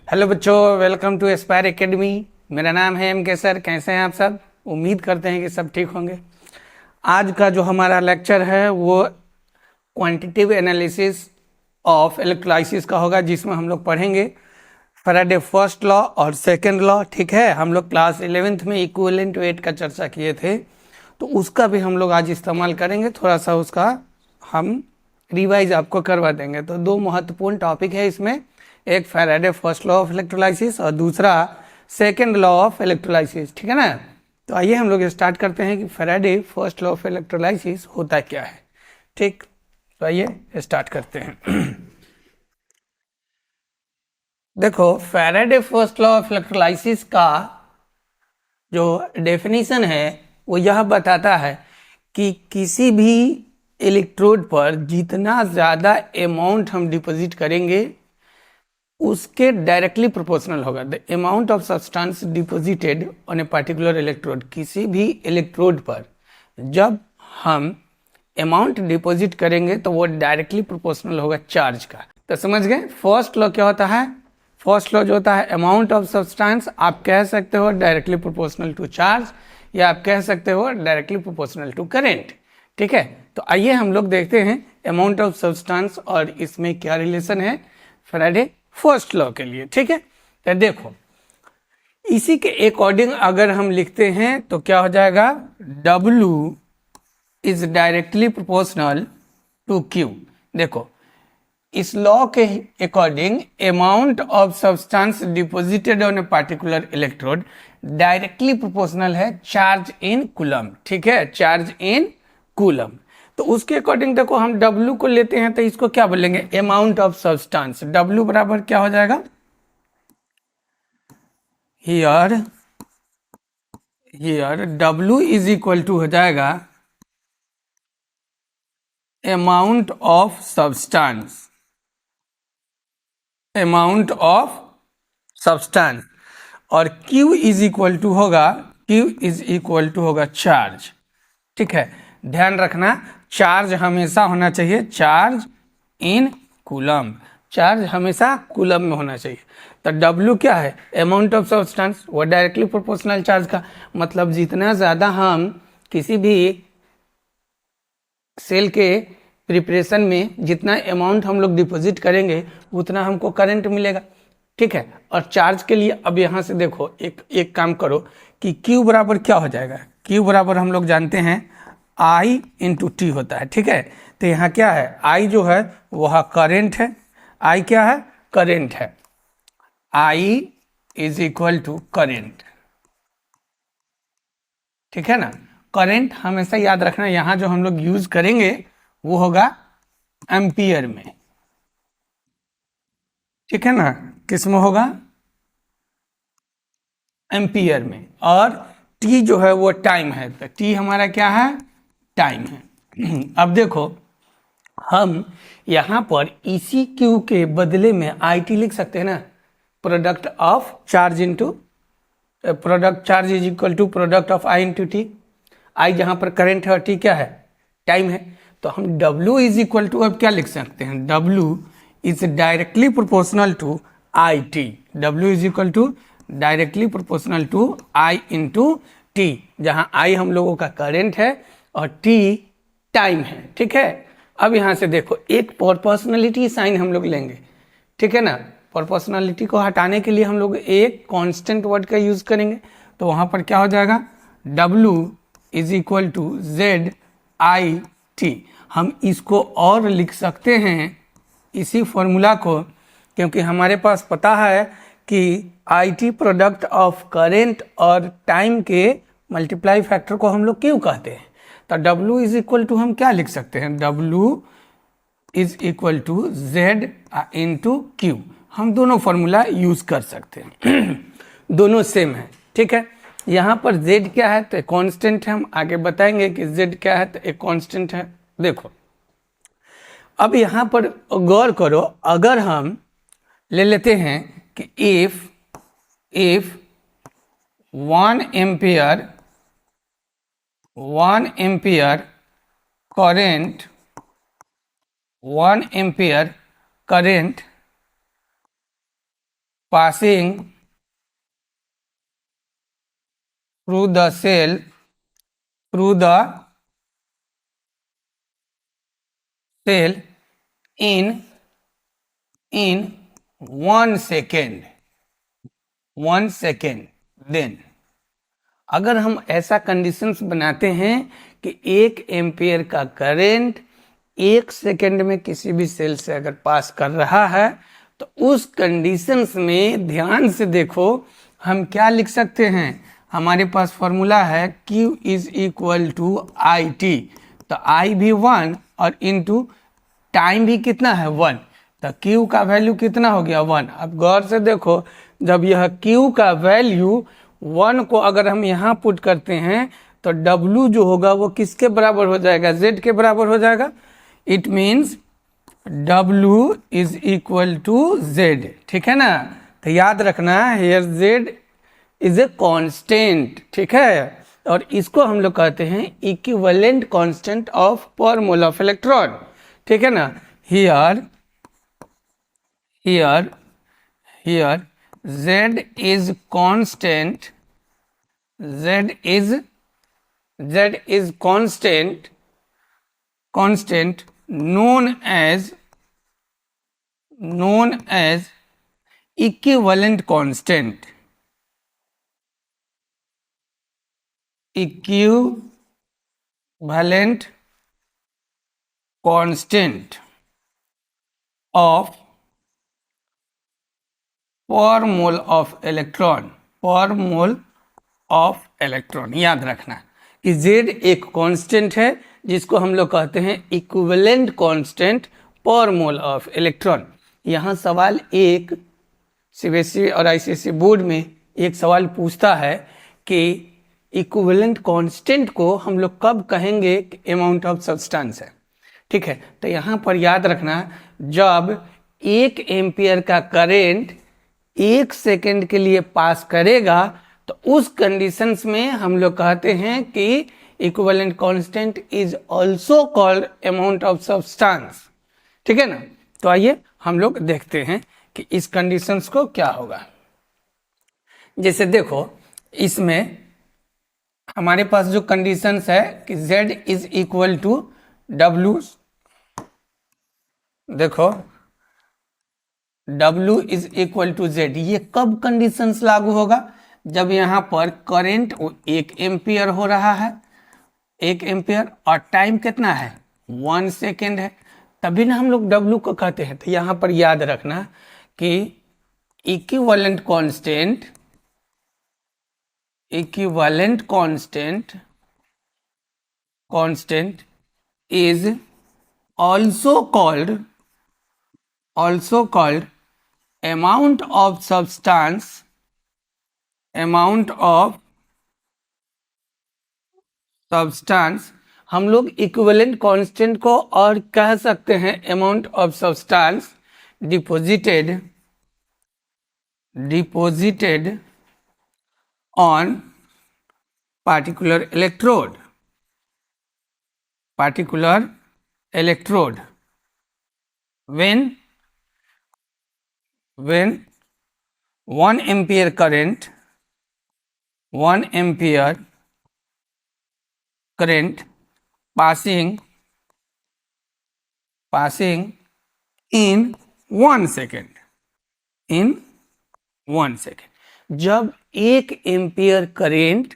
Hello बच्चों, welcome to Aspire academy. मेरा नाम है एम के सर। कैसे हैं आप सब? उम्मीद करते हैं कि सब ठीक होंगे। आज का जो हमारा लेक्चर है वो क्वांटिटेटिव एनालिसिस ऑफ इलेक्ट्रोलाइसिस का होगा, जिसमें हम लोग पढ़ेंगे फैराडे फर्स्ट लॉ और सेकंड लॉ। ठीक है, हम लोग क्लास 11th में इक्विवेलेंट वेट का चर्चा किए थे, तो उसका भी हम लोग आज इस्तेमाल करेंगे। थोड़ा सा उसका हम रिवाइज आपको करवा देंगे। तो दो महत्वपूर्ण टॉपिक है इसमें, एक Faraday first law of electrolysis और दूसरा सेकंड लॉ ऑफ इलेक्ट्रोलाइसिस। ठीक है ना? तो आइए हम लोग स्टार्ट करते हैं कि Faraday first law of electrolysis होता क्या है। ठीक, तो आइए स्टार्ट करते हैं। देखो, Faraday first law of electrolysis का जो डेफिनेशन है वो यह बताता है कि किसी भी इलेक्ट्रोड पर जितना ज़्यादा अमाउंट हम डिपॉजिट करेंगे उसके डायरेक्टली प्रोपोर्शनल होगा the amount of substance deposited on a particular electrode. किसी भी इलेक्ट्रोड पर जब हम अमाउंट डिपॉजिट करेंगे तो वो डायरेक्टली प्रोपोर्शनल होगा चार्ज का। तो समझ गए? फर्स्ट लॉ क्या होता है? फर्स्ट लॉ जो होता है अमाउंट ऑफ सब्सटेंस, आप कह सकते हो डायरेक्टली प्रोपोर्शनल टू चार्ज, या आप कह सकते हो डायरेक्टली प्रोपोर्शनल टू करेंट। ठीक है, तो आइए हम लोग देखते हैं अमाउंट ऑफ सब्सटेंस और इसमें क्या रिलेशन है फैराडे फर्स्ट लॉ के लिए। ठीक है, तो देखो इसी के अकॉर्डिंग अगर हम लिखते हैं तो क्या हो जाएगा, W is directly proportional to Q। देखो, इस लॉ के according amount of substance deposited on a particular electrode directly proportional है चार्ज इन कूलम। ठीक है, चार्ज इन कूलम। तो उसके अकॉर्डिंग देखो, हम W को लेते हैं तो इसको क्या बोलेंगे, अमाउंट ऑफ सब्सटेंस। W बराबर क्या हो जाएगा, here W is equal to हो जाएगा amount of substance, amount of substance, और Q इज इक्वल टू होगा चार्ज। ठीक है, ध्यान रखना चार्ज हमेशा होना चाहिए चार्ज इन कूलम, चार्ज हमेशा कूलम में होना चाहिए। तो W क्या है, अमाउंट ऑफ सब्सटेंस, वो डायरेक्टली प्रोपोर्शनल चार्ज का। मतलब जितना ज़्यादा हम किसी भी सेल के प्रिपरेशन में जितना अमाउंट हम लोग डिपॉजिट करेंगे उतना हमको करंट मिलेगा। ठीक है, और चार्ज के लिए अब यहाँ से देखो एक काम करो कि Q बराबर क्या हो जाएगा, Q बराबर हम लोग जानते हैं I इंटू टी होता है। ठीक है, तो यहाँ क्या है, I जो है वह करेंट है, I क्या है, करेंट है, I is equal to current. ठीक है ना, करंट हमेशा याद रखना, यहाँ जो हम लोग यूज करेंगे वो होगा एम्पियर में। ठीक है ना, किस में होगा, एम्पियर में। और टी जो है वो टाइम है, तो टी हमारा क्या है, टाइम है। अब देखो हम यहाँ पर इसी क्यू के बदले में आई टी लिख सकते हैं ना, product of charge into product, charge is equal to product of I into t. I जहाँ पर करंट है और टी क्या है, टाइम है। तो हम W इज इक्वल टू अब क्या लिख सकते हैं, W is directly proportional to I T. W is equal to directly proportional to I into T, जहाँ I हम लोगों का करंट है और T टाइम है। ठीक है, अब यहाँ से देखो एक प्रोपोर्शनलिटी साइन हम लोग लेंगे। ठीक है ना, प्रोपोर्शनलिटी को हटाने के लिए हम लोग एक कांस्टेंट वर्ड का यूज करेंगे। तो वहाँ पर क्या हो जाएगा, W is equal to ZIT। हम इसको और लिख सकते हैं इसी फॉर्मूला को, क्योंकि हमारे पास पता है कि IT प्रोडक्ट ऑफ करेंट और टाइम के मल्टीप्लाई फैक्टर को हम लोग क्यों कहते हैं। तो W इज इक्वल टू हम क्या लिख सकते हैं, W is equal to Z into Q। हम दोनों फॉर्मूला यूज कर सकते हैं। दोनों सेम है। ठीक है, यहाँ पर Z क्या है तो एक कांस्टेंट है, हम आगे बताएंगे कि Z क्या है तो एक कांस्टेंट है। देखो अब यहाँ पर गौर करो, अगर हम ले लेते हैं कि if 1 ampere current 1 ampere current passing through the cell in 1 second, 1 second। Then अगर हम ऐसा कंडीशंस बनाते हैं कि 1 एम्पियर का करंट 1 सेकेंड में किसी भी सेल से अगर पास कर रहा है, तो उस कंडीशंस में ध्यान से देखो हम क्या लिख सकते हैं। हमारे पास फॉर्मूला है Q is equal to I T, तो I भी 1 और इनटू टाइम भी कितना है 1, तो Q का वैल्यू कितना हो गया 1। अब गौर से देखो, जब यह Q का वैल्यू 1 को अगर हम यहाँ पुट करते हैं तो W जो होगा वो किसके बराबर हो जाएगा, Z के बराबर हो जाएगा। It means W is equal to Z, ठीक है ना। तो याद रखना here Z is a constant, ठीक है, और इसको हम लोग कहते हैं इक्विवेलेंट कांस्टेंट ऑफ पर मोल ऑफ इलेक्ट्रॉन, ठीक है ना। Here Z is constant, constant known as equivalent constant, equivalent constant of पर मोल ऑफ इलेक्ट्रॉन, पर मोल ऑफ इलेक्ट्रॉन। याद रखना कि Z एक कांस्टेंट है जिसको हम लोग कहते हैं इक्विवेलेंट कांस्टेंट पर मोल ऑफ इलेक्ट्रॉन। यहाँ सवाल एक CBSE और ICSE बोर्ड में एक सवाल पूछता है कि इक्विवेलेंट कांस्टेंट को हम लोग कब कहेंगे कि अमाउंट ऑफ सब्सटेंस है, ठीक है। तो यहाँ पर याद रखना, जब 1 एम्पियर का करेंट 1 सेकेंड के लिए पास करेगा तो उस कंडीशंस में हम लोग कहते हैं कि equivalent constant is also called amount of substance, ठीक है ना। तो आइए हम लोग देखते हैं कि इस कंडीशंस को क्या होगा। जैसे देखो, इसमें हमारे पास जो कंडीशंस है कि Z is equal to W, देखो W is equal to Z, ये कब कंडीशंस लागू होगा, जब यहाँ पर करंट 1 एम्पियर हो रहा है, 1 एम्पियर, और टाइम कितना है 1 सेकेंड है, तभी ना हम लोग W को कहते हैं। तो यहाँ पर याद रखना कि equivalent constant is also called amount of substance हम लोग इक्विवेलेंट कांस्टेंट को और कह सकते हैं amount of substance deposited on particular electrode when 1 ampere current passing in 1 second, जब 1 एम्पियर करेंट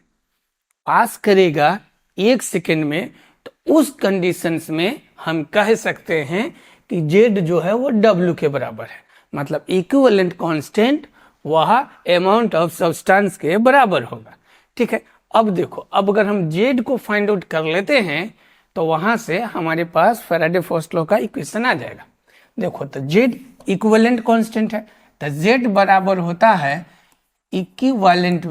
पास करेगा 1 सेकेंड में, तो उस कंडीशंस में हम कह सकते हैं कि Z जो है वो W के बराबर है, मतलब इक्विवेलेंट कांस्टेंट वह अमाउंट ऑफ सब्सटेंस के बराबर होगा, ठीक है। अब देखो, अब अगर हम Z को फाइंड आउट कर लेते हैं तो वहां से हमारे पास फैराडे फर्स्ट लॉ का इक्वेशन आ जाएगा। देखो, तो Z इक्विवेलेंट कांस्टेंट है, तो Z बराबर होता है equivalent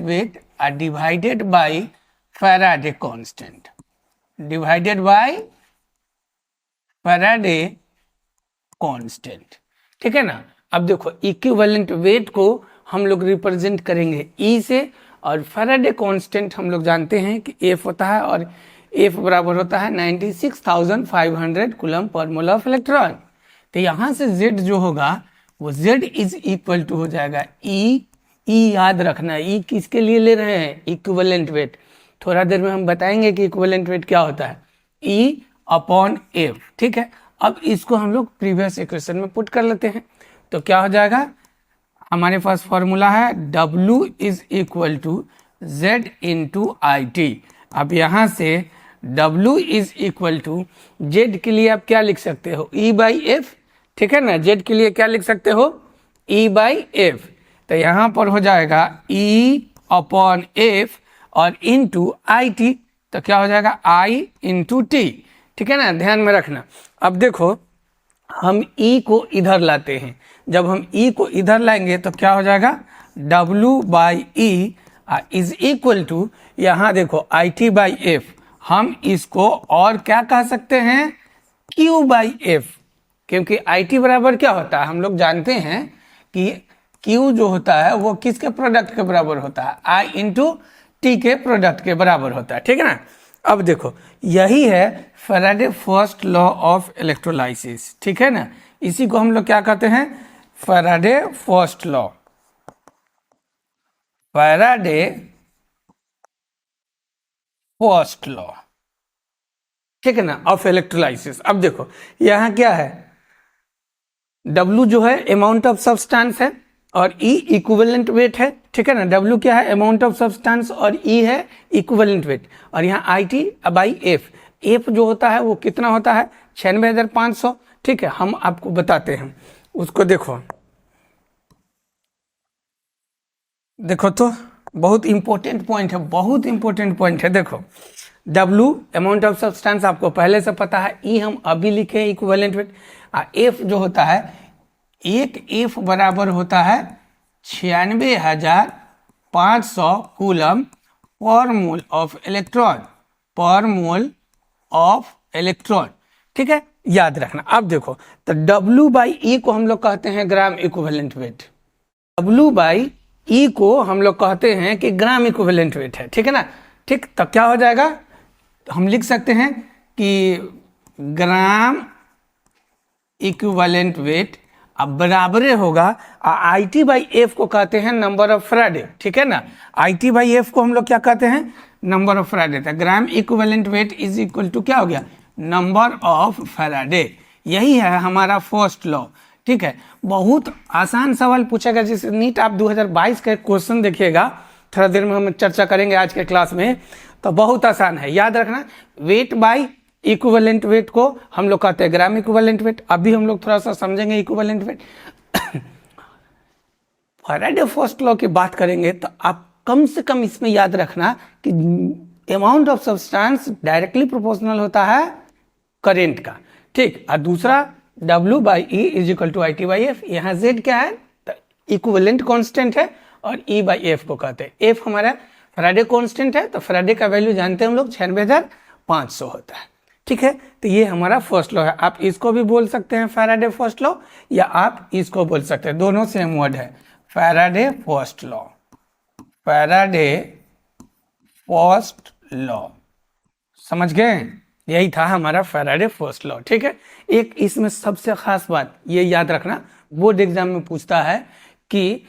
wait divided bye Faraday constant, ठीक है ना। अब देखो, इक्विवेलेंट वेट को हम लोग रिप्रेजेंट करेंगे E से, और फैराडे कांस्टेंट हम लोग जानते हैं कि F होता है, और F बराबर होता है 96,500 coulomb per mole of electron. तो यहाँ से Z जो होगा वो z इज इक्वल टू हो जाएगा ई याद रखना, ई किसके लिए ले रहे हैं, इक्विवेलेंट वेट। थोड़ा देर में हम बताएंगे कि इक्विवेलेंट वेट क्या होता है, ई अपॉन एफ, ठीक है। अब इसको हम लोग प्रीवियस इक्वेशन में पुट कर लेते हैं, तो क्या हो जाएगा, हमारे पास फॉर्मूला है W is equal to Z into I T. अब यहाँ से W is equal to Z के लिए आप क्या लिख सकते हो, E बाई एफ, ठीक है ना। Z के लिए क्या लिख सकते हो, E बाई एफ। तो यहाँ पर हो जाएगा E अपॉन एफ और इंटू आई टी, तो क्या हो जाएगा I इंटू टी, ठीक है ना, ध्यान में रखना। अब देखो हम E को इधर लाते हैं, जब हम E को इधर लाएंगे तो क्या हो जाएगा, W by E is equal to, यहाँ देखो आई टी बाई एफ, हम इसको और क्या कह सकते हैं, Q बाई एफ, क्योंकि आई टी बराबर क्या होता है, हम लोग जानते हैं कि Q जो होता है वो किसके प्रोडक्ट के बराबर होता है, I इंटू टी के प्रोडक्ट के बराबर होता है, ठीक है ना। अब देखो यही है Faraday first law of electrolysis, ठीक है ना, इसी को हम लोग क्या कहते हैं, Faraday first law, Faraday first law, ठीक है ना, ऑफ इलेक्ट्रोलाइसिस। अब देखो यहाँ क्या है, W जो है अमाउंट ऑफ सब्सटेंस है और E इक्विवेलेंट वेट है, ठीक है ना। W क्या है, अमाउंट ऑफ सब्सटेंस, और E है इक्विवेलेंट वेट, और यहाँ आई टी बाई एफ, एफ जो होता है वो कितना होता है, 96,500, ठीक है, हम आपको बताते हैं उसको। देखो तो बहुत इंपॉर्टेंट पॉइंट है, बहुत इंपॉर्टेंट पॉइंट है। देखो W अमाउंट ऑफ सब्सटेंस आपको पहले से पता है, E हम अभी लिखे इक्विवेलेंट वेट, F जो होता है, एक F बराबर होता है 96,500 coulomb per mole of electron, पर मोल ऑफ इलेक्ट्रॉन, ठीक है, याद रखना। अब देखो तो W बाई ई को हम लोग कहते हैं gram equivalent weight, W by e को हम लोग कहते हैं कि ग्राम इक्विवेलेंट वेट है, ठीक है ना। ठीक, तो क्या हो जाएगा, तो हम लिख सकते हैं कि ग्राम इक्विवेलेंट वेट अब बराबर होगा आई टी बाई एफ को कहते हैं नंबर ऑफ फैराडे, ठीक है ना। आई टी बाई एफ को हम लोग क्या कहते हैं, नंबर ऑफ फैराडे। तो gram equivalent weight is equal to क्या हो गया, नंबर ऑफ फैराडे। यही है हमारा फर्स्ट लॉ, ठीक है। बहुत आसान सवाल पूछेगा, जैसे नीट आप 2022 का क्वेश्चन देखिएगा, थोड़ा देर में हम चर्चा करेंगे आज के क्लास में, तो बहुत आसान है, याद रखना। वेट बाई इक्विवेलेंट वेट को हम लोग कहते हैं ग्राम इक्विवेलेंट वेट। अभी हम लोग थोड़ा सा समझेंगे equivalent weight. Faraday first law की बात करेंगे तो आप कम से कम इसमें याद रखना कि amount of substance directly proportional होता है करेंट का, ठीक। और दूसरा W by E is equal to I T by F, यहाँ Z क्या है, तो इक्विवेलेंट कांस्टेंट है, और E बाई एफ को कहते हैं, एफ हमारा फैराडे कांस्टेंट है, तो फैराडे का वैल्यू जानते हैं हम लोग 96,500 होता है, ठीक है। तो ये हमारा फर्स्ट लॉ है, आप इसको भी बोल सकते हैं फैराडे फर्स्ट लॉ, या आप इसको बोल सकते हैं, दोनों सेम वर्ड है, Faraday first law, Faraday first law, समझ गए। यही था हमारा फैराडे फर्स्ट लॉ, ठीक है। एक इसमें सबसे खास बात ये याद रखना, बोर्ड एग्जाम में पूछता है कि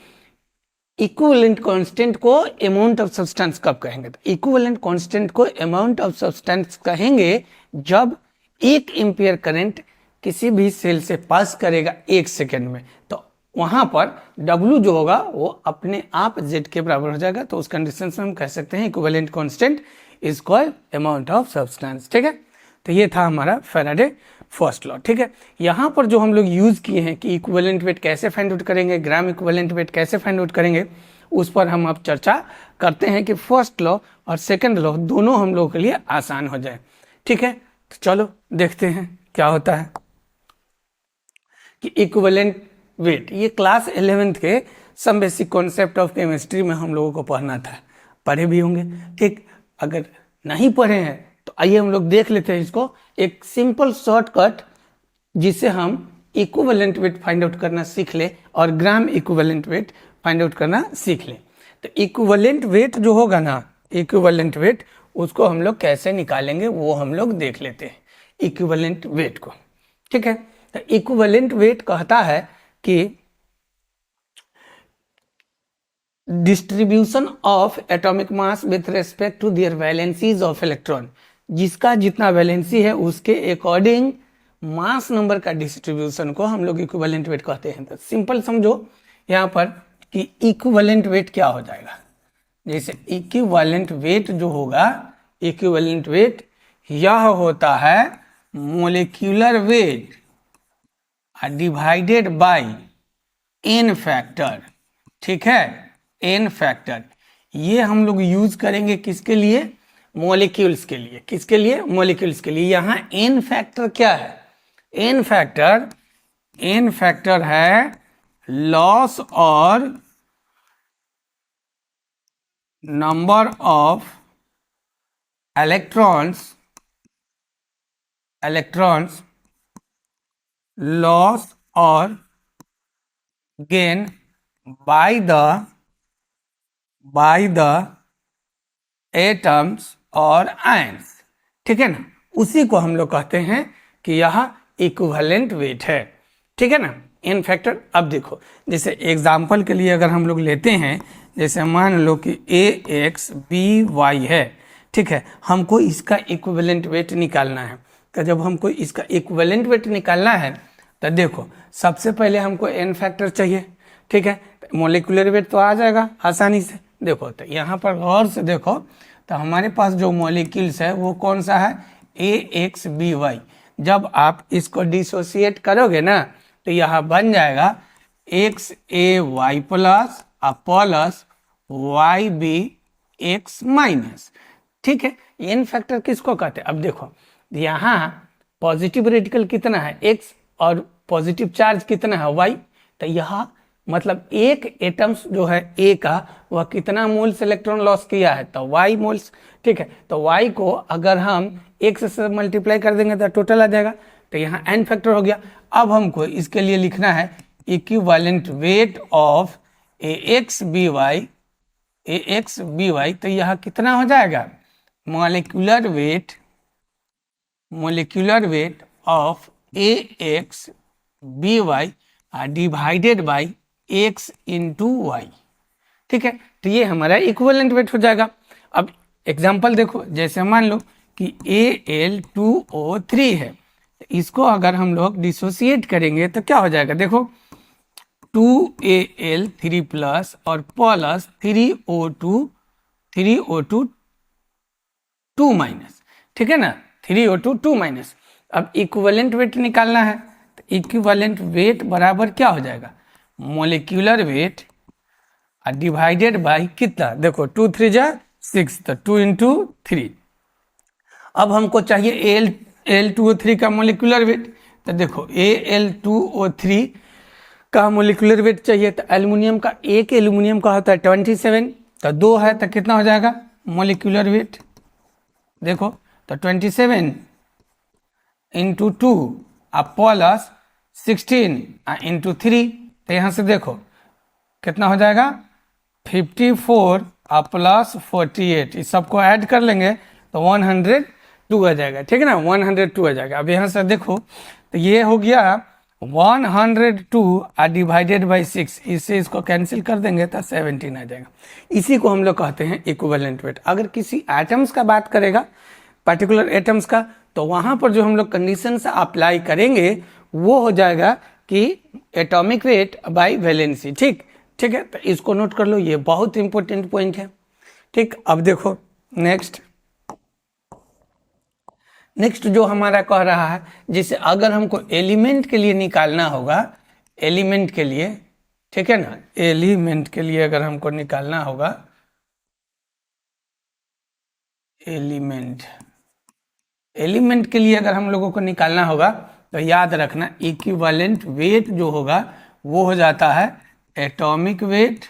इक्विवेलेंट कांस्टेंट को अमाउंट ऑफ सब्सटेंस कब कहेंगे। तो इक्विवेलेंट कांस्टेंट को अमाउंट ऑफ सब्सटेंस कहेंगे जब 1 एम्पियर करंट किसी भी सेल से पास करेगा 1 सेकेंड में, तो वहां पर W जो होगा वो अपने आप Z के बराबर हो जाएगा। तो उस कंडीशन में हम कह सकते हैं equivalent constant is called amount of substance, ठीक है। तो ये था हमारा फैराडे फर्स्ट लॉ, ठीक है। यहाँ पर जो हम लोग यूज किए हैं कि इक्विवेलेंट वेट कैसे फाइंड आउट करेंगे, ग्राम इक्विवेलेंट वेट कैसे फाइंड आउट करेंगे, उस पर हम अब चर्चा करते हैं कि फर्स्ट लॉ और सेकंड लॉ दोनों हम लोगों के लिए आसान हो जाए, ठीक है। तो चलो देखते हैं क्या होता है कि इक्विवेलेंट वेट। ये क्लास 11th के some basic concept of chemistry में हम लोगों को पढ़ना था, पढ़े भी होंगे, ठीक। अगर नहीं पढ़े हैं तो आइए हम लोग देख लेते हैं इसको, एक सिंपल शॉर्टकट जिससे हम इक्विवेलेंट वेट फाइंड आउट करना सीख ले और ग्राम इक्विवेलेंट वेट फाइंड आउट करना सीख ले। तो इक्विवेलेंट वेट जो होगा ना, इक्विवेलेंट वेट, उसको हम लोग कैसे निकालेंगे वो हम लोग देख लेते हैं इक्विवेलेंट वेट को, ठीक है। तो इक्विवेलेंट वेट कहता है कि distribution of atomic mass with respect to their valencies of electron, जिसका जितना वैलेंसी है उसके अकॉर्डिंग मास नंबर का डिस्ट्रीब्यूशन को हम लोग इक्विवेलेंट वेट कहते हैं। तो सिंपल समझो यहाँ पर कि इक्विवेलेंट वेट क्या हो जाएगा। जैसे इक्विवेलेंट वेट जो होगा, इक्विवेलेंट वेट यह होता है molecular weight divided by N factor, ठीक है, एन फैक्टर। ये हम लोग यूज करेंगे किसके लिए? मॉलिक्यूल्स के लिए। किसके लिए? मॉलिक्यूल्स के लिए। यहाँ एन फैक्टर क्या है? एन फैक्टर है लॉस और नंबर ऑफ इलेक्ट्रॉन्स लॉस और गेन बाय द एटम्स और आयंस, ठीक है ना। उसी को हम लोग कहते हैं कि यह इक्विवेलेंट वेट है, ठीक है ना, एन फैक्टर। अब देखो, जैसे एग्जाम्पल के लिए अगर हम लोग लेते हैं, जैसे मान लो कि AXBY है, ठीक है, हमको इसका इक्विवेलेंट वेट निकालना है। तो जब हमको इसका इक्विवेलेंट वेट निकालना है तो देखो, सबसे पहले हमको एन फैक्टर चाहिए, ठीक है। मोलिकुलर वेट तो आ जाएगा आसानी से। देखो तो यहाँ पर गौर से देखो, तो हमारे पास जो मॉलिक्यूल्स है वो कौन सा है? AXBY। जब आप इसको डिसोसिएट करोगे ना तो यहाँ बन जाएगा XAY plus plus YBX minus, ठीक है। एन फैक्टर किसको कहते हैं? अब देखो यहाँ पॉजिटिव रेडिकल कितना है? X और पॉजिटिव चार्ज कितना है? Y। तो यहाँ मतलब एक एटम्स जो है A का वह कितना मोल्स इलेक्ट्रॉन लॉस किया है? तो Y मोल्स, ठीक है। तो Y को अगर हम X से मल्टीप्लाई कर देंगे तो टोटल आ जाएगा। तो यहाँ n फैक्टर हो गया। अब हमको इसके लिए लिखना है इक्विवेलेंट वेट ऑफ AXBY। तो यह कितना हो जाएगा? Molecular weight of AXBY divided by X into Y, ठीक है। तो ये हमारा इक्विवेलेंट वेट हो जाएगा। अब एग्जांपल देखो, जैसे मान लो कि Al2O3 है, इसको अगर हम लोग डिसोसिएट करेंगे तो क्या हो जाएगा? देखो 2Al3 प्लस और प्लस 3O2 2 माइनस, ठीक है ना, 3O2 2 माइनस। अब इक्विवेलेंट वेट निकालना है, तो इक्विवेलेंट वेट बराबर क्या हो जाएगा? मोलिकुलर वेट डिवाइडेड बाय कितना? देखो 2 3 जा 6, तो 2 इंटू 3। अब हमको चाहिए Al2O3 का मोलिकुलर वेट। तो देखो Al2O3 का मोलिकुलर वेट चाहिए, तो एल्युमिनियम का, एक एल्युमिनियम का होता है 27, तो 2 है तो कितना हो जाएगा मोलिकुलर वेट? देखो तो 27 इंटू 2 प्लस 16 इंटू 3, तो यहाँ से देखो कितना हो जाएगा 54 प्लस 48, इस सबको ऐड कर लेंगे तो 102 आ जाएगा, ठीक है ना, 102 आ जाएगा। अब यहाँ से देखो तो ये हो गया 102 डिवाइडेड बाई 6, इससे इसको कैंसिल कर देंगे तो 17 आ जाएगा। इसी को हम लोग कहते हैं इक्विवेलेंट वेट। अगर किसी एटम्स का बात करेगा, पर्टिकुलर एटम्स का, तो वहाँ पर जो हम लोग कंडीशन से अप्लाई करेंगे वो हो जाएगा कि एटॉमिक वेट बाई वैलेंसी, ठीक है। तो इसको नोट कर लो, ये बहुत इंपॉर्टेंट पॉइंट है, ठीक। अब देखो नेक्स्ट जो हमारा कह रहा है, जैसे अगर हमको एलिमेंट के लिए निकालना होगा, एलिमेंट के लिए, ठीक है ना, एलिमेंट के लिए अगर हमको निकालना होगा, एलिमेंट के लिए अगर हम लोगों को निकालना होगा तो याद रखना इक्विवेलेंट वेट जो होगा वो हो जाता है atomic weight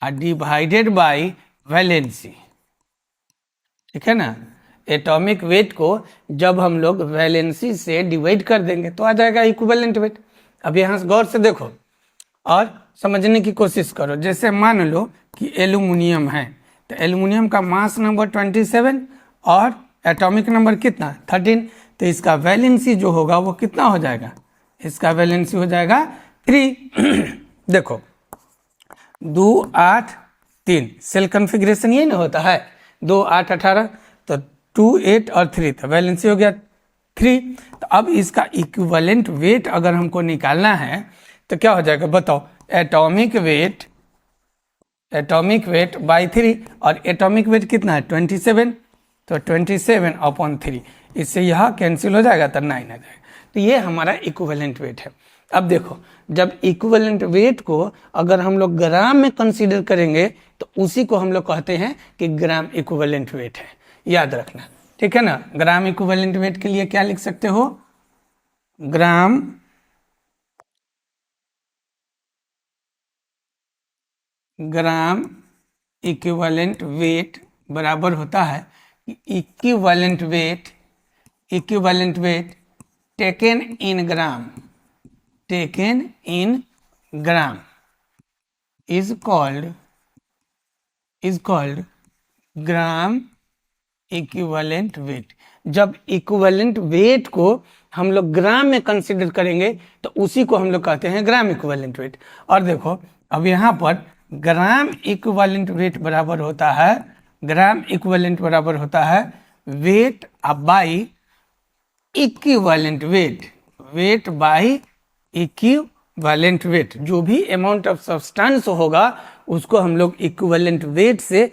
divided bye valency, ठीक है ना। एटॉमिक वेट को जब हम लोग वैलेंसी से डिवाइड कर देंगे तो आ जाएगा इक्विवेलेंट वेट। अब यहाँ से गौर से देखो और समझने की कोशिश करो। जैसे मान लो कि एल्युमिनियम है, तो एल्युमिनियम का मास नंबर 27 और एटॉमिक नंबर कितना 13, तो इसका वैलेंसी जो होगा वो कितना हो जाएगा? इसका वैलेंसी हो जाएगा 3। देखो 2 8 3 सेल कॉन्फ़िगरेशन ये ना होता है, 2 8 18, तो 2 8 और 3, तो वैलेंसी हो गया 3। तो अब इसका इक्विवेलेंट वेट अगर हमको निकालना है तो क्या हो जाएगा बताओ, एटॉमिक वेट बाई 3, और एटॉमिक वेट कितना है 27, तो 27/3, इससे यह कैंसिल हो जाएगा तो 9 आ जाएगा। तो ये हमारा इक्विवेलेंट वेट है। अब देखो, जब इक्विवेलेंट वेट को अगर हम लोग ग्राम में कंसीडर करेंगे तो उसी को हम लोग कहते हैं कि ग्राम इक्विवेलेंट वेट है, याद रखना, ठीक है ना। ग्राम इक्विवेलेंट वेट के लिए क्या लिख सकते हो, ग्राम इक्विवेलेंट वेट बराबर होता है equivalent wait taken in gram is called gram equivalent wait. जब इक्विवेलेंट वेट को हम लोग ग्राम में कंसीडर करेंगे तो उसी को हम लोग कहते हैं ग्राम इक्विवेलेंट वेट। और देखो अब यहाँ पर ग्राम इक्विवेलेंट वेट बराबर होता है weight by equivalent weight by equivalent wait. जो भी अमाउंट ऑफ सब्सटेंस होगा उसको हम लोग इक्विवेलेंट वेट से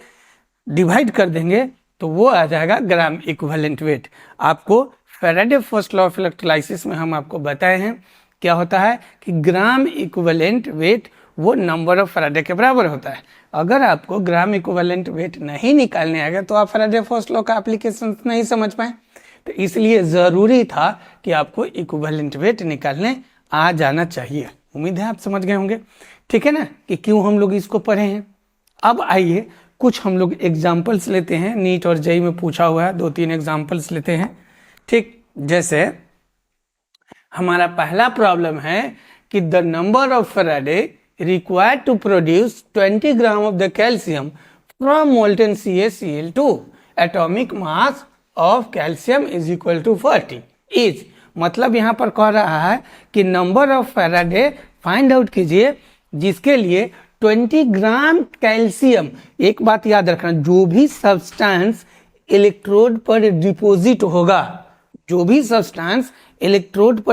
डिवाइड कर देंगे तो वो आ जाएगा ग्राम इक्विवेलेंट वेट। आपको Faraday first law of electrolysis में हम आपको बताए हैं क्या होता है कि ग्राम इक्विवेलेंट वेट वो नंबर ऑफ फैराडे के बराबर होता है। अगर आपको ग्राम इक्विवेलेंट वेट नहीं निकालने आएगा तो आप फैराडे फर्स्ट लॉ का एप्लीकेशन नहीं समझ पाए। तो इसलिए ज़रूरी था कि आपको इक्विवेलेंट वेट निकालने आ जाना चाहिए। उम्मीद है आप समझ गए होंगे, ठीक है ना, कि क्यों हम लोग इसको पढ़े हैं। अब आइए कुछ हम लोग एग्जाम्पल्स लेते हैं, नीट और जेई में पूछा हुआ है, 2-3 एग्जाम्पल्स लेते हैं। ठीक, जैसे हमारा पहला प्रॉब्लम है कि the number of Faraday required to produce 20 gram of the calcium from molten CaCl2 atomic mass of calcium is equal to 40 is. मतलब यहाँ पर कह रहा है कि number of Faraday find out कीजिए जिसके लिए 20 ग्राम कैल्शियम। एक बात याद रखना, जो भी सब्सटेंस इलेक्ट्रोड पर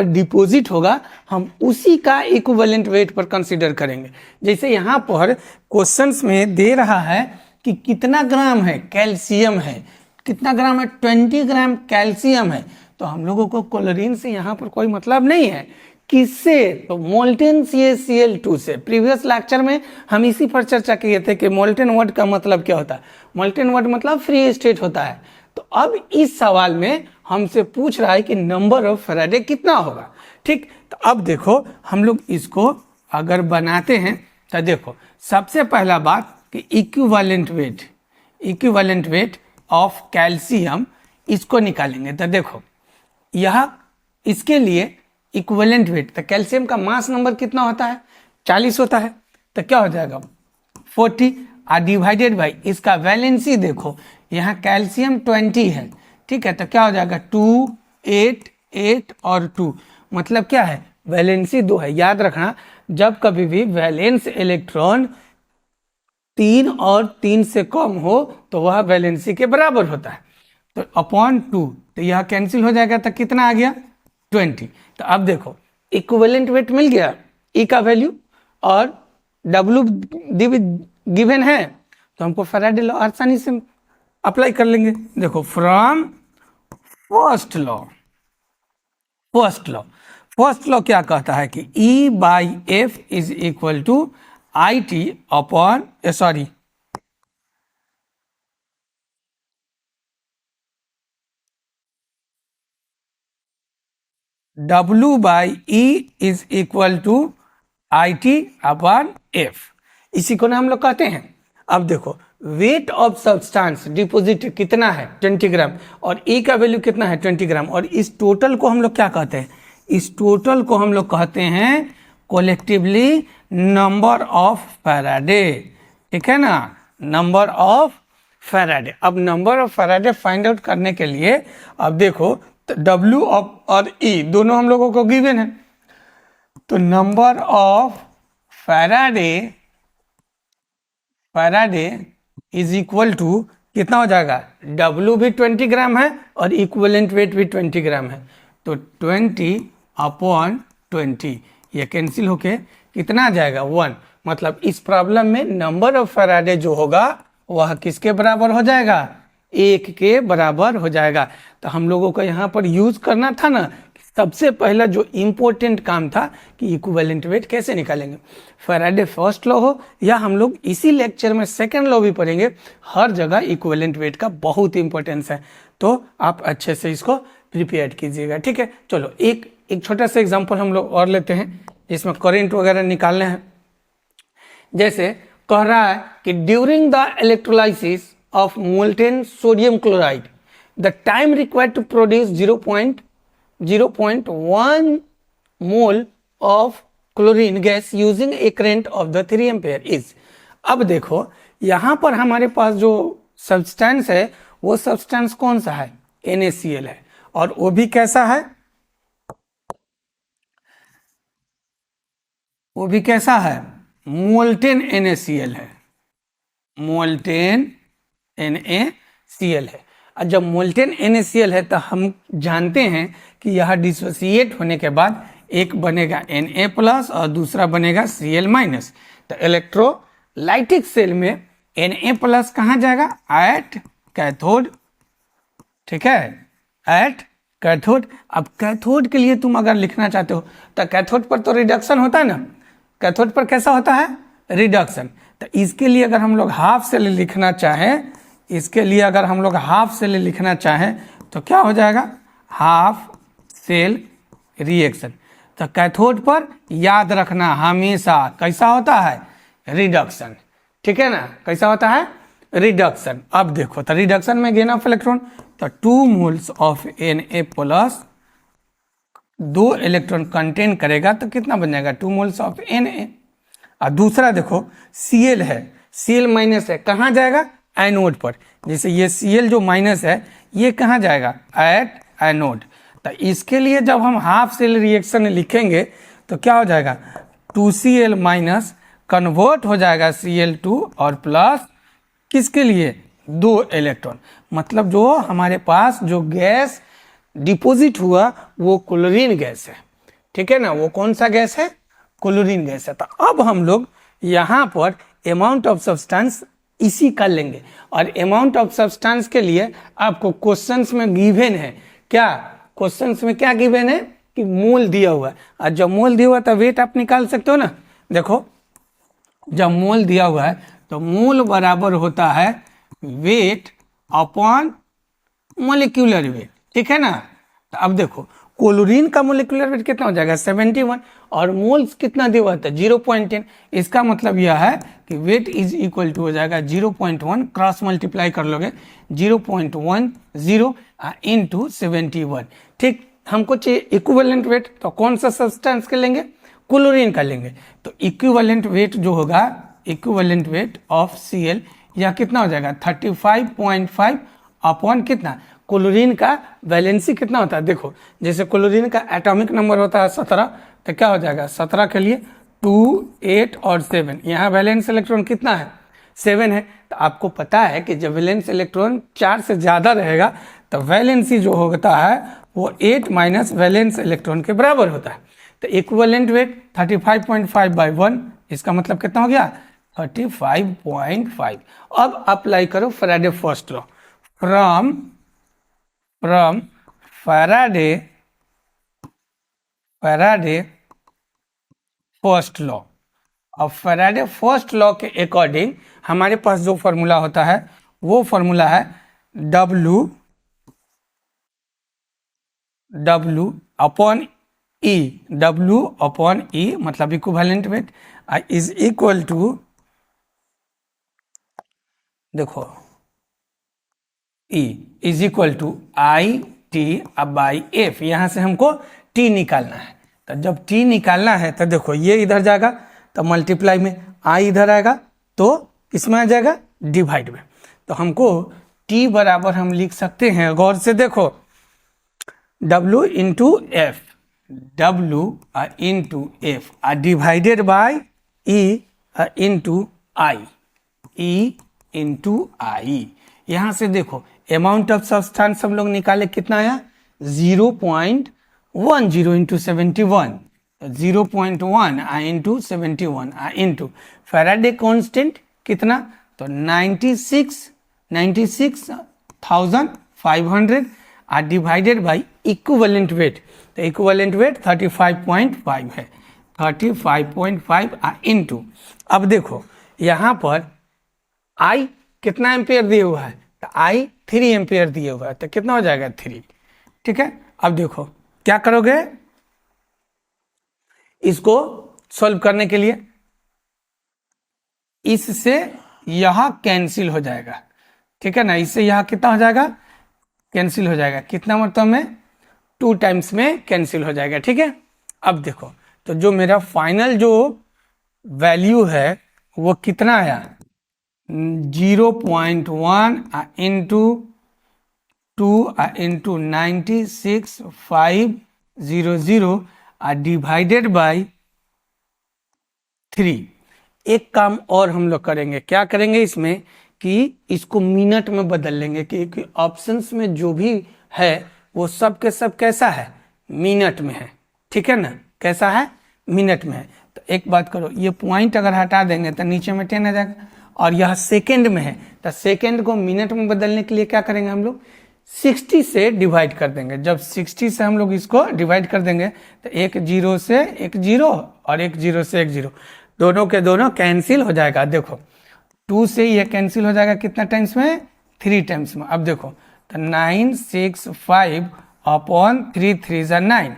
डिपॉजिट होगा हम उसी का इक्विवेलेंट वेट पर कंसीडर करेंगे। जैसे यहाँ पर क्वेश्चंस में दे रहा है कि कितना ग्राम है कैल्शियम है, कितना ग्राम है 20 ग्राम कैल्शियम है, तो हम लोगों को क्लोरीन से यहाँ पर कोई मतलब नहीं है। किससे, तो मोल्टेन CaCl2 से। प्रीवियस लेक्चर में हम इसी पर चर्चा किए थे कि मोल्टेन वर्ड का मतलब क्या होता है। मोल्टेन वर्ड मतलब फ्री स्टेट होता है। तो अब इस सवाल में हमसे पूछ रहा है कि नंबर ऑफ फैराडे कितना होगा। ठीक, तो अब देखो हम लोग इसको अगर बनाते हैं तो देखो सबसे पहला बात कि इक्विवेलेंट वेट ऑफ कैल्शियम इसको निकालेंगे। तो देखो यह इसके लिए इक्विवेलेंट वेट, तो कैल्शियम का मास नंबर कितना होता है 40 होता है, तो क्या हो जाएगा 40 डिवाइडेड बाई इसका वैलेंसी। देखो यहाँ कैल्शियम 20 है, ठीक है, तो क्या हो जाएगा 2 8 8 और 2, मतलब क्या है वैलेंसी 2 है। याद रखना जब कभी भी वैलेंस इलेक्ट्रॉन 3 और 3 से कम हो तो वह वैलेंसी के बराबर होता है, तो अपॉन 2, तो यह कैंसिल हो जाएगा, तो कितना आ गया 20। तो अब देखो इक्विवेलेंट वेट मिल गया, ई का वैल्यू और डब्ल्यू गिवन है, तो हमको फैराडे लॉ आसानी से अप्लाई कर लेंगे। देखो फ्रॉम फर्स्ट लॉ क्या कहता है कि E by F is equal to I T upon W by E is equal to I T upon F, इसी को ना हम लोग कहते हैं। अब देखो वेट ऑफ सब्सटेंस डिपॉजिट कितना है 20 ग्राम और ई का वैल्यू कितना है 20 ग्राम, और इस टोटल को हम लोग क्या कहते हैं, इस टोटल को हम लोग कहते हैं कोलेक्टिवली नंबर ऑफ फैराडे, ठीक है ना, नंबर ऑफ फैराडे। अब number of Faraday find out करने के लिए अब देखो W और E दोनों हम लोगों को गिवन है, तो number of Faraday Faraday is equal to कितना हो जाएगा, W भी 20 ग्राम है और इक्विवेलेंट वेट भी 20 ग्राम है, तो 20/20 ये कैंसिल होके कितना आ जाएगा 1। मतलब इस प्रॉब्लम में नंबर ऑफ फैराडे जो होगा वह किसके बराबर हो जाएगा, 1 के बराबर हो जाएगा। तो हम लोगों को यहाँ पर यूज करना था ना, सबसे पहला जो इम्पोर्टेंट काम था कि इक्विवेलेंट वेट कैसे निकालेंगे। फैराडे फर्स्ट लॉ हो या हम लोग इसी लेक्चर में सेकंड लॉ भी पढ़ेंगे, हर जगह इक्विवेलेंट वेट का बहुत इंपॉर्टेंस है, तो आप अच्छे से इसको प्रिपेयर कीजिएगा, ठीक है। चलो एक छोटा सा एग्जांपल हम लोग और लेते हैं, इसमें करंट वगैरह निकालने हैं। जैसे कह रहा है कि during the electrolysis of molten sodium chloride the time required to produce 0.1 mole of chlorine gas using a current of the 3 ampere is. अब देखो यहाँ पर हमारे पास जो सब्सटेंस है वो सब्सटेंस कौन सा है, NaCl है, और वो भी कैसा है, वो भी कैसा है, मोल्टेन NaCl है, मोल्टेन NaCl है। और जब मोल्टेन NaCl है तो हम जानते हैं कि यह डिसोसिएट होने के बाद एक बनेगा Na+ और दूसरा बनेगा Cl-। तो इलेक्ट्रोलाइटिक सेल में Na+ कहाँ जाएगा, एट कैथोड, ठीक है, एट कैथोड। अब कैथोड के लिए तुम अगर लिखना चाहते हो तो कैथोड पर तो रिडक्शन होता है ना, कैथोड पर कैसा होता है, रिडक्शन। तो इसके लिए अगर हम लोग हाफ सेल लिखना चाहें, इसके लिए अगर हम लोग हाफ सेल लिखना चाहें तो क्या हो जाएगा, हाफ सेल रिएक्शन। तो कैथोड पर याद रखना हमेशा कैसा होता है, रिडक्शन, ठीक है ना, कैसा होता है, रिडक्शन। अब देखो तो रिडक्शन में गेन ऑफ इलेक्ट्रॉन, तो 2 moles of Na+ 2 electron contain करेगा तो कितना बन जाएगा, 2 मोल्स ऑफ Na। और दूसरा देखो Cl है, Cl- है, कहाँ जाएगा, एनोड पर। जैसे ये Cl जो माइनस है ये कहाँ जाएगा, एट एनोड। तो इसके लिए जब हम हाफ सेल रिएक्शन लिखेंगे तो क्या हो जाएगा, 2Cl- कन्वर्ट हो जाएगा Cl2 और प्लस किसके लिए, 2 इलेक्ट्रॉन। मतलब जो हमारे पास जो गैस डिपॉजिट हुआ वो क्लोरीन गैस है, ठीक है ना, वो कौन सा गैस है, क्लोरीन गैस है। तो अब हम लोग यहाँ पर अमाउंट ऑफ सब्सटेंस इसी कर लेंगे, और अमाउंट ऑफ सब्सटेंस के लिए आपको क्वेश्चंस में गिवन है, क्या क्वेश्चंस में क्या गिवन है कि मोल दिया हुआ है, और जब मोल दिया हुआ तो वेट आप निकाल सकते हो ना। देखो जब मोल दिया हुआ है तो मोल बराबर होता है वेट अपॉन मोलिक्यूलर वेट, ठीक है ना। तो अब देखो क्लोरीन का मोलिकुलर वेट कितना हो जाएगा, 71, और मोल्स कितना दिया हुआ था, 0.10। इसका मतलब यह है कि वेट इज इक्वल टू हो जाएगा 0.1, क्रॉस मल्टीप्लाई कर लोगे 0.10 इंटू 71, ठीक। हमको चाहिए इक्विवेलेंट वेट, तो कौन सा सब्सटेंस के लेंगे, क्लोरीन का लेंगे। तो इक्विवेलेंट वेट जो होगा, इक्विवेलेंट वेट ऑफ Cl यह कितना हो जाएगा, 35.5 अपॉन कितना, क्लोरीन का वैलेंसी कितना होता है। देखो जैसे क्लोरीन का एटॉमिक नंबर होता है 17, तो क्या हो जाएगा, 17 के लिए 2, 8 और 7, यहाँ वैलेंस इलेक्ट्रॉन कितना है, 7 है। तो आपको पता है कि जब वैलेंस इलेक्ट्रॉन 4 से ज़्यादा रहेगा तो वैलेंसी जो होता है वो 8 - वैलेंस इलेक्ट्रॉन के बराबर होता है। तो इक्विवेलेंट वेट 35.5/1, इसका मतलब कितना हो गया, 35.5। अब अप्लाई करो Faraday first law, from Faraday first law. अब फैराडे फर्स्ट लॉ के अकॉर्डिंग हमारे पास जो फॉर्मूला होता है वो फॉर्मूला है W upon E, W upon E मतलब equivalent weight is equal to, देखो E is equal to IT by F। यहाँ से हमको T निकालना है, तो जब T निकालना है तो देखो ये इधर जाएगा तो मल्टीप्लाई में, I इधर आएगा तो किसमें आ जाएगा, डिवाइड में। तो हमको T बराबर हम लिख सकते हैं, गौर से देखो, W into f, W into f divided by E into I, e into I. यहाँ से देखो अमाउंट ऑफ सब्सटेंस हम लोग निकाले, कितना आया 0.10 into 71, 0.1 into 71 into Faraday constant कितना, तो 96,500 डिवाइडेड बाई इक्विवेलेंट वेट, तो इक्विवेलेंट वेट 35.5 है, 35.5 इंटू, अब देखो यहाँ पर आई कितना एम्पेयर दिया हुआ है, तो आई 3 एम्पेयर दिया हुआ है, तो कितना हो जाएगा 3। ठीक है, अब देखो क्या करोगे, इसको सॉल्व करने के लिए इससे यह कैंसिल हो जाएगा। ठीक है ना, इससे यह कितना हो जाएगा, कैंसिल हो जाएगा, कितना मतलब में 2 टाइम्स में कैंसिल हो जाएगा। ठीक है, अब देखो तो जो मेरा फाइनल जो वैल्यू है वो कितना आया, 0.1 इंटू 2 इंटू 96,500 डिवाइडेड बाई 3। एक काम और हम लोग करेंगे, क्या करेंगे इसमें कि इसको मिनट में बदल लेंगे, क्योंकि ऑप्शंस में जो भी है वो सब के सब कैसा है, मिनट में है। ठीक है ना, कैसा है, मिनट में है। तो एक बात करो, ये पॉइंट अगर हटा देंगे तो नीचे में 10 आ जाएगा, और यह सेकेंड में है तो सेकेंड को मिनट में बदलने के लिए क्या करेंगे हम लोग, 60 से डिवाइड कर देंगे। जब 60 से हम लोग इसको डिवाइड कर देंगे तो 1 0 से 1 0 और 1 0 से 1 0, दोनों के दोनों कैंसिल हो जाएगा। देखो 2 से ये कैंसिल हो जाएगा कितना टाइम्स में, 3 टाइम्स में। अब देखो तो 965 अपॉन 3 3 जा 9,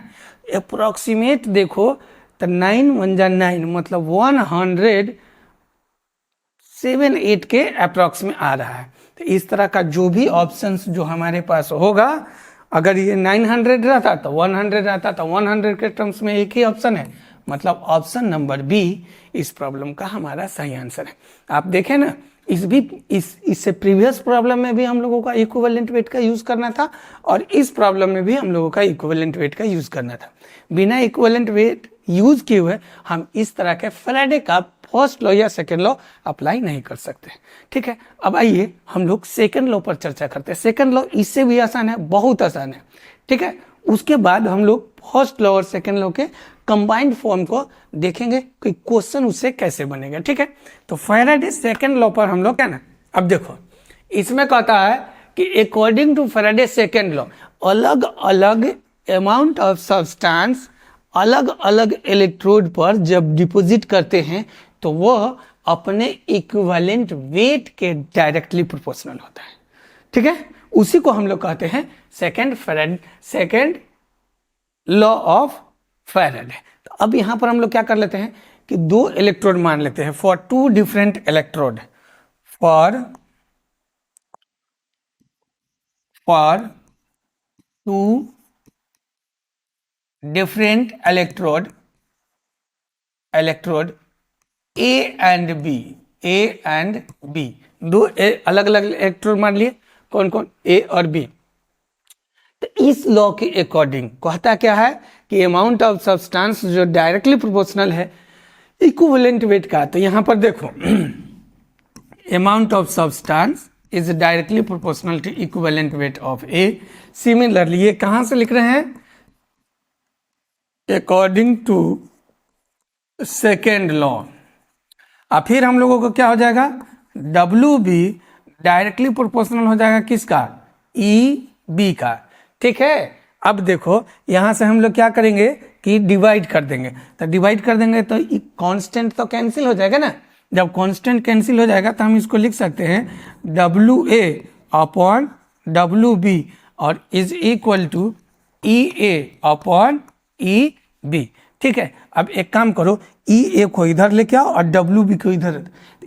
अप्रोक्सीमेट देखो तो 9 1 जा 9, मतलब 178 के अप्रॉक्स में आ रहा है। तो इस तरह का जो भी ऑप्शंस जो हमारे पास होगा, अगर ये 900 रहता तो 100 रहता, तो 100 के टर्म्स में एक ही ऑप्शन है, मतलब ऑप्शन नंबर बी इस प्रॉब्लम का हमारा सही आंसर है। आप देखें ना, इससे प्रीवियस प्रॉब्लम में भी हम लोगों का इक्विवेलेंट वेट का यूज करना था, और इस प्रॉब्लम में भी हम लोगों का इक्विवेलेंट वेट का यूज करना था। बिना इक्विवेलेंट वेट यूज किए हुए हम इस तरह के फैराडे का फर्स्ट लॉ या सेकेंड लॉ अप्लाई नहीं कर सकते। ठीक है, अब आइए हम लोग सेकेंड लॉ पर चर्चा करते हैं। सेकेंड लॉ इससे भी आसान है, बहुत आसान है। ठीक है, उसके बाद हम लोग फर्स्ट लॉ और सेकेंड लॉ के कंबाइंड फॉर्म को देखेंगे कि क्वेश्चन उससे कैसे बनेगा। ठीक है, तो फैराडे सेकेंड लॉ पर हम लोग क्या ना, अब देखो इसमें कहता है कि according to Faraday second law, अलग अलग अमाउंट ऑफ सब्सटेंस अलग अलग इलेक्ट्रोड पर जब डिपॉजिट करते हैं तो वह अपने इक्विवेलेंट वेट के डायरेक्टली प्रोपोर्शनल होता है। ठीक है, उसी को हम लोग कहते हैं सेकेंड लॉ ऑफ फैराडे। तो अब यहां पर हम लोग क्या कर लेते हैं कि 2 इलेक्ट्रोड मान लेते हैं, for 2 different electrode, for 2 different electrode A and B, 2 अलग अलग इलेक्ट्रोड मान लिए, कौन कौन, ए और बी। तो इस लॉ के अकॉर्डिंग कहता क्या है कि अमाउंट ऑफ सब्सटेंस जो डायरेक्टली प्रोपोर्शनल है इक्विवेलेंट वेट का, तो यहां पर देखो amount of substance is directly proportional to equivalent weight of A. Similarly ये कहां से लिख रहे हैं, अकॉर्डिंग टू सेकेंड लॉ। अब फिर हम लोगों को क्या हो जाएगा, डब्ल्यू बी डायरेक्टली प्रोपोर्शनल हो जाएगा किसका, ई बी का। ठीक है, अब देखो यहां से हम लोग क्या करेंगे कि डिवाइड कर देंगे, तो डिवाइड कर देंगे तो कांस्टेंट तो कैंसिल हो जाएगा ना। जब कांस्टेंट कैंसिल हो जाएगा तो हम इसको लिख सकते हैं W A upon W B और is equal to E A upon E B. ठीक है, अब एक काम करो, ई ए को इधर लेके आओ और डब्ल्यू बी को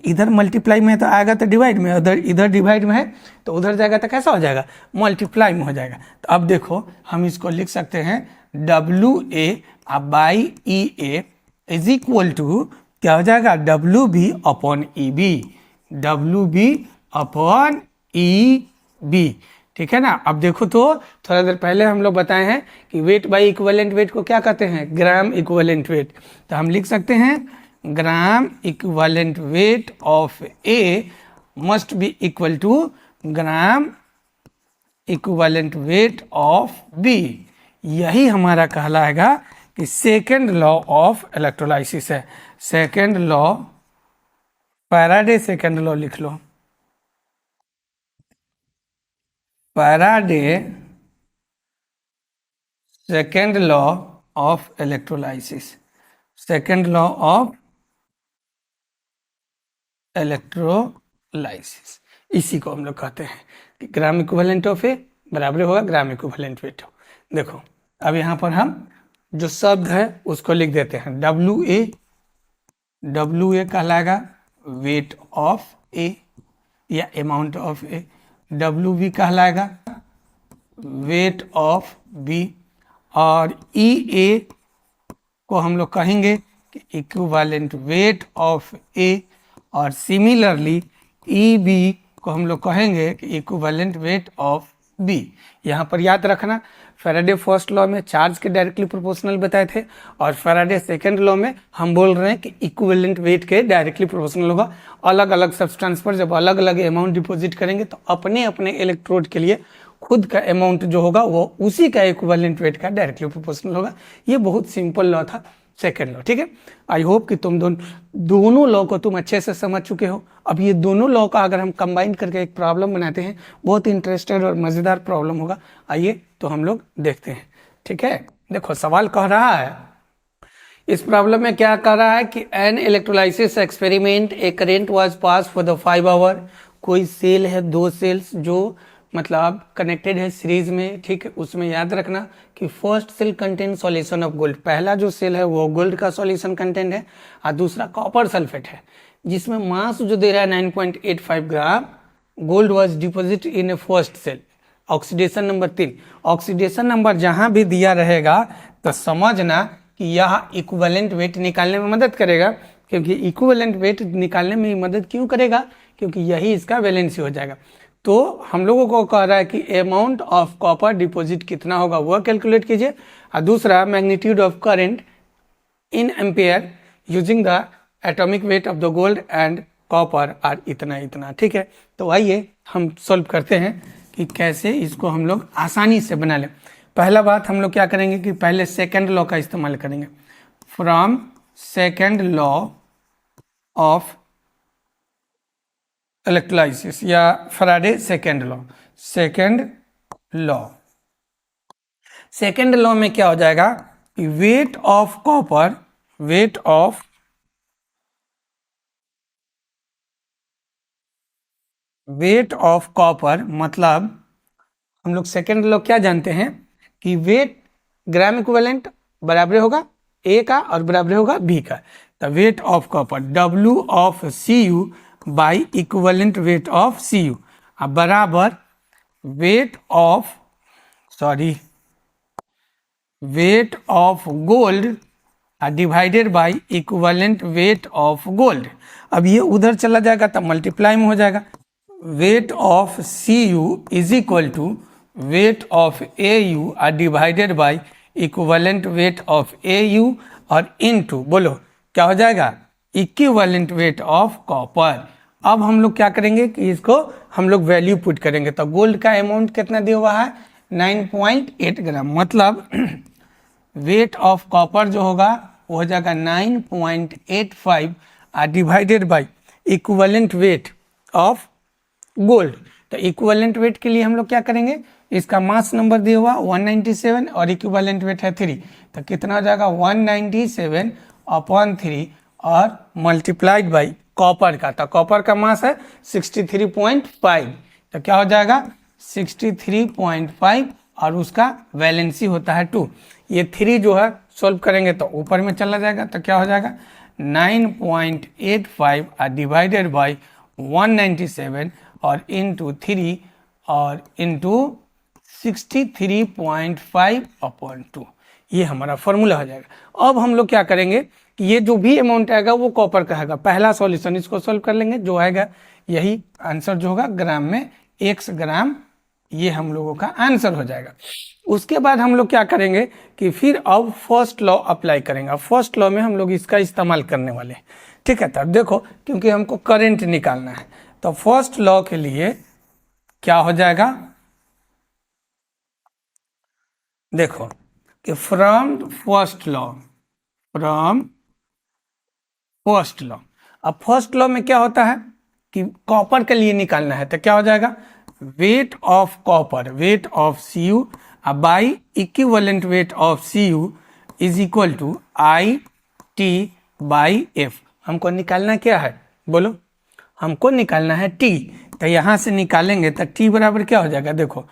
इधर मल्टीप्लाई में तो आएगा तो डिवाइड में, इधर डिवाइड में है तो उधर जाएगा तो कैसा हो जाएगा, मल्टीप्लाई में हो जाएगा। तो अब देखो हम इसको लिख सकते हैं W A by E A is equal to क्या हो जाएगा, W B upon E B, W B upon E B. ठीक है ना, अब देखो तो थोड़ा देर पहले हम लोग बताए हैं कि वेट बाई इक्विवेलेंट वेट को क्या कहते हैं, ग्राम इक्विवेलेंट वेट। तो हम लिख सकते हैं gram equivalent weight of a must be equal to gram equivalent weight of b. यही हमारा कहलाएगा कि सेकेंड लॉ ऑफ इलेक्ट्रोलाइसिस है। Second law, Faraday second law लिख लो, Faraday second law of electrolysis. Second law of electrolysis, इसी को हम लोग कहते हैं कि ग्राम इक्विवेलेंट ऑफ ए बराबर होगा ग्राम इक्विवेलेंट वेट। देखो अब यहाँ पर हम जो शब्द है उसको लिख देते हैं। डब्ल्यू ए कहलाएगा वेट ऑफ ए या amount of A. W B कहलाएगा वेट ऑफ बी। और ई ए को हम लोग कहेंगे कि इक्विवेलेंट वेट ऑफ ए। और सिमिलरली ई बी को हम लोग कहेंगे कि इक्विवेलेंट वेट ऑफ बी। यहाँ पर याद रखना, फैराडे फर्स्ट लॉ में चार्ज के डायरेक्टली प्रोपोर्शनल बताए थे और फैराडे सेकेंड लॉ में हम बोल रहे हैं कि इक्विवेलेंट वेट के डायरेक्टली प्रोपोर्शनल होगा। अलग अलग सब्सटेंस पर जब अलग अलग अमाउंट डिपॉजिट करेंगे तो अपने अपने इलेक्ट्रोड के लिए खुद का अमाउंट जो होगा वो उसी का इक्विवेलेंट वेट का डायरेक्टली प्रोपोर्शनल होगा। ये बहुत सिंपल लॉ था, सेकेंड लॉ। ठीक है, आई होप कि तुम दोनों लॉ को तुम अच्छे से समझ चुके हो। अब ये दोनों लॉ का अगर हम कंबाइन करके एक प्रॉब्लम बनाते हैं, बहुत इंटरेस्टेड और मज़ेदार प्रॉब्लम होगा। आइए तो हम लोग देखते हैं। ठीक है, देखो सवाल कह रहा है, इस प्रॉब्लम में क्या कह रहा है कि an electrolysis experiment a current was pass for the 5 hour. कोई सेल है, 2 सेल्स जो मतलब कनेक्टेड है सीरीज में। ठीक है, उसमें याद रखना कि first cell contain solution of gold. पहला जो सेल है वो गोल्ड का सॉल्यूशन कंटेंट है और दूसरा कॉपर सल्फेट है, जिसमें मास जो दे रहा है 9.85 gram. Gold was deposit in a first cell. Oxidation number 3, oxidation number जहां भी दिया रहेगा तो समझना कि यह इक्विवेलेंट वेट निकालने में मदद करेगा। क्योंकि इक्विवेलेंट वेट निकालने में मदद क्यों करेगा? क्योंकि यही इसका वैलेंसी हो जाएगा। तो हम लोगों को कह रहा है कि अमाउंट ऑफ कॉपर डिपॉजिट कितना होगा वह कैलकुलेट कीजिए। और दूसरा magnitude of current in ampere using the atomic weight of the gold and copper are इतना। ठीक है, तो आइए हम सॉल्व करते हैं कि कैसे इसको हम लोग आसानी से बना लें। पहला बात हम लोग क्या करेंगे कि पहले सेकेंड लॉ का इस्तेमाल करेंगे। From second law of electrolysis या Faraday second law. Second law में क्या हो जाएगा कि weight of copper, weight of copper मतलब हम लोग सेकेंड लॉ क्या जानते हैं कि वेट ग्राम इक्विवेलेंट बराबर होगा ए का और बराबर होगा बी का। तो वेट ऑफ कॉपर डब्ल्यू of C u by equivalent weight of C u बराबर weight of gold divided by equivalent weight of gold. अब ये उधर चला जाएगा तब मल्टीप्लाई में हो जाएगा। Weight of C U is equal to weight of A U divided by equivalent weight of A U और इनटू बोलो क्या हो जाएगा इक्विवेलेंट वेट ऑफ कॉपर। अब हम लोग क्या करेंगे कि इसको हम लोग वैल्यू पुट करेंगे। तो गोल्ड का अमाउंट कितना दिया हुआ है 9.8 ग्राम, मतलब वेट ऑफ कॉपर जो होगा वो हो जाएगा 9.85 divided by equivalent weight of gold. तो इक्विवेलेंट वेट के लिए हम लोग क्या करेंगे, इसका मास नंबर दिया हुआ 197 और इक्विवेलेंट वेट है 3, तो कितना हो जाएगा 197/3 और मल्टीप्लाइड बाई कॉपर का। तो कॉपर का मास है 63.5, तो क्या हो जाएगा 63.5 और उसका वैलेंसी होता है 2। ये 3 जो है सॉल्व करेंगे तो ऊपर में चला जाएगा, तो क्या हो जाएगा 9.85 डिवाइडेड बाई 197 और इंटू 3 और इंटू 63.5/2। ये हमारा फॉर्मूला हो जाएगा। अब हम लोग क्या करेंगे कि ये जो भी अमाउंट आएगा वो कॉपर का आएगा। पहला सॉल्यूशन इसको सॉल्व कर लेंगे, जो आएगा यही आंसर जो होगा ग्राम में, x ग्राम ये हम लोगों का आंसर हो जाएगा। उसके बाद हम लोग क्या करेंगे कि फिर अब फर्स्ट लॉ अप्लाई करेंगे। अब फर्स्ट लॉ में हम लोग इसका इस्तेमाल करने वाले हैं, ठीक है। तब देखो, क्योंकि हमको करंट निकालना है, तो फर्स्ट लॉ के लिए क्या हो जाएगा, देखो कि फ्रॉम फर्स्ट लॉ, अब फर्स्ट लॉ में क्या होता है कि कॉपर के लिए निकालना है, तो क्या हो जाएगा, weight of copper, weight of Cu by equivalent weight of Cu is equal to IT by F। हमको निकालना क्या है, बोलो, हमको निकालना है T। तो यहाँ से निकालेंगे तो T बराबर क्या हो जाएगा, देखो,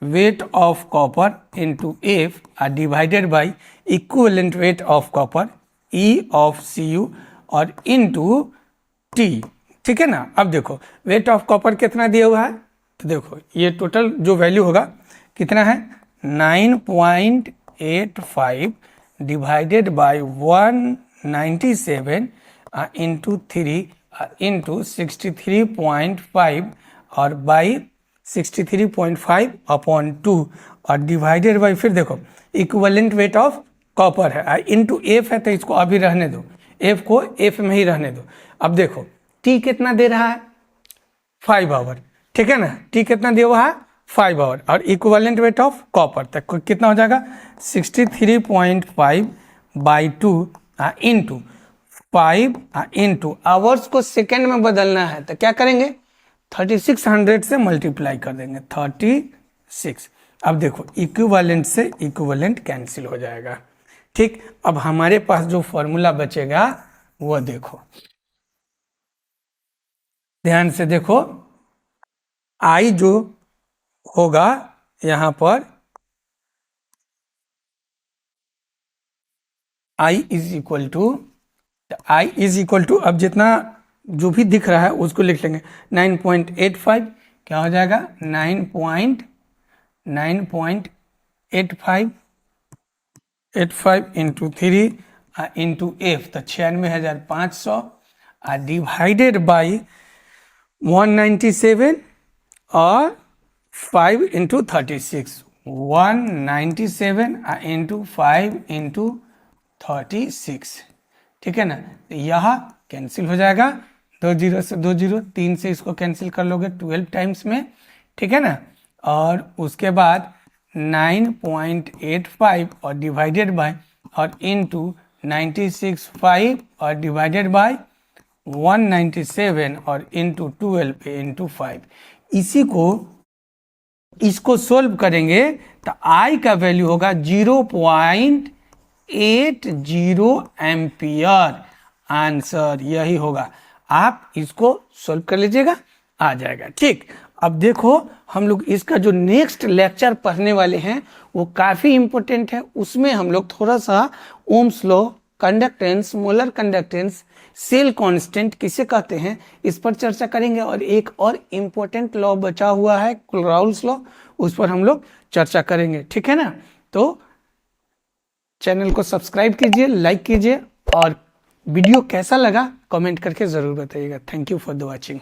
wait of copper into F divided by equivalent weight of copper E of Cu और इंटू T, ठीक है ना। अब देखो वेट ऑफ कॉपर कितना दिया हुआ है, तो देखो ये टोटल जो वैल्यू होगा कितना है, 9.85 डिवाइडेड बाई 197 इंटू 3 इंटू 63.5 और बाई 63.5 अपॉन 2 और डिवाइडेड बाई, फिर देखो इक्विवेलेंट वेट ऑफ कॉपर है इंटू F है, तो इसको अभी रहने दो, F को F में ही रहने दो। अब देखो T कितना दे रहा है, 5 आवर, ठीक है ना, T कितना दिया हुआ है, 5 आवर, और इक्विवेलेंट वेट ऑफ कॉपर तक कितना हो जाएगा, 63.5 बाई 2 इंटू 5 इंटू आवर्स को सेकेंड में बदलना है, तो क्या करेंगे, 3600 से मल्टीप्लाई कर देंगे, 36। अब देखो इक्विवेलेंट से इक्विवेलेंट कैंसिल हो जाएगा, ठीक। अब हमारे पास जो फॉर्मूला बचेगा वो देखो, ध्यान से देखो, I जो होगा यहां पर I इज इक्वल टू अब जितना जो भी दिख रहा है उसको लिख लेंगे, 9.85 क्या हो जाएगा, 9.85 इंटू 3 इंटू F, तो 96,500 डिवाइडेड बाई 197 और 5 इंटू 36, 197 इंटू 5 इंटू 36, ठीक है ना। तो यह कैंसिल हो जाएगा, 2 जीरो से 2 जीरो, 3 से इसको कैंसिल कर लोगे 12 टाइम्स में, ठीक है ना। और उसके बाद 9.85 और डिवाइडेड बाय और इंटू 96.5 और डिवाइडेड बाय 197 और इंटू 12 इंटू 5। इसको सोल्व करेंगे तो I का वैल्यू होगा 0.80 एम्पियर, आंसर यही होगा। आप इसको सोल्व कर लीजिएगा, आ जाएगा, ठीक। अब देखो हम लोग इसका जो नेक्स्ट लेक्चर पढ़ने वाले हैं वो काफ़ी इंपॉर्टेंट है, उसमें हम लोग थोड़ा सा ohm's law, conductance, molar conductance, cell constant किसे कहते हैं, इस पर चर्चा करेंगे। और एक और इम्पोर्टेंट लॉ बचा हुआ है, क्लॉराउल्स लॉ, उस पर हम लोग चर्चा करेंगे, ठीक है ना। तो चैनल को सब्सक्राइब कीजिए, लाइक कीजिए, और वीडियो कैसा लगा कमेंट करके ज़रूर बताइएगा। Thank you for the watching.